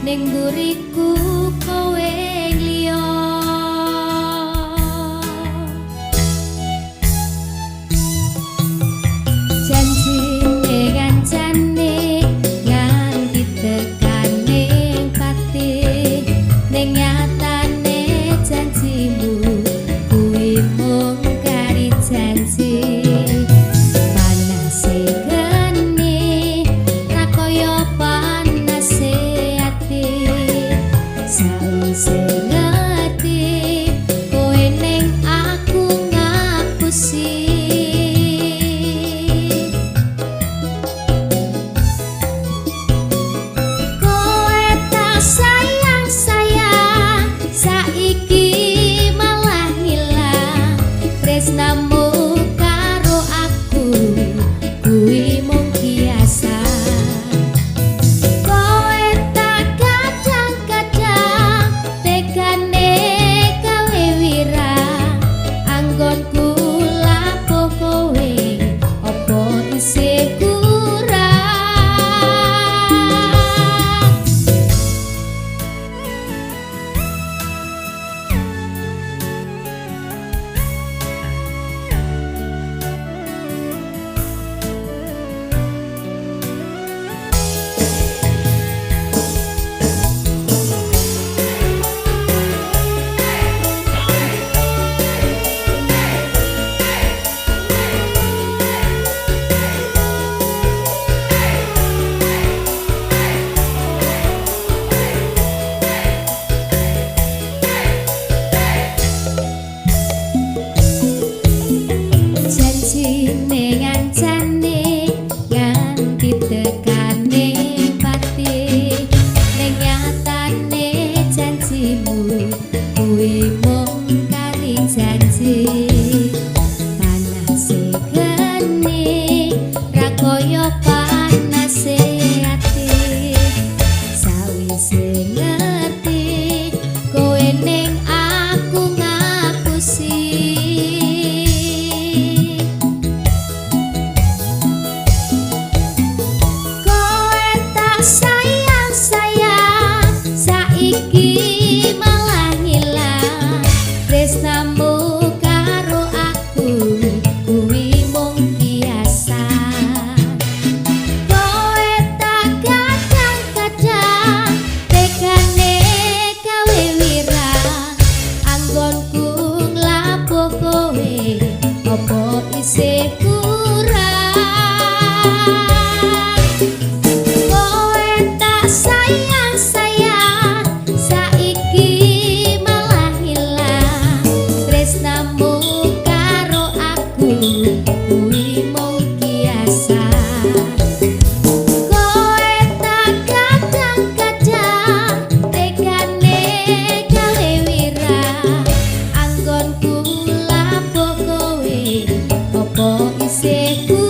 ning buriku kowe liya. Janjine kancane nganti tekane pati, ning nyatane janjimu kuwi mung kari janji. Panase geni ra kaya panase ati, sakwise ngerti kowe ning aku ngapusi. Kowe tak sayang-sayang, saiki malah ngilang. Tresnamu karo aku kuwi mung biasa. Kowe tak kadang-kadang tegane gawe wirang. Anggonku lapo kowe opo isih kurang. Janjine ngancane nganti tekane pati, ning nyatane janjimu kuwi mung kari janji. Panase geni ra kaya panase ati, sawise ngerti kowe ning aku ngapusi. Sayang-sayang, saiki malah ngilang. Tresnamu karo aku kuwi mung biasa. Kowe tak kadang-kadang tegane gawe wirang. Anggonku nglapo kowe opo isih kurang. Sayang-sayang, saiki malah ngilang. Tresnamu karo aku kuwi mung biasa. Kowe tak kadang-kadang tegane gawe wirang. Anggonku lapo kowe opo isih kurang.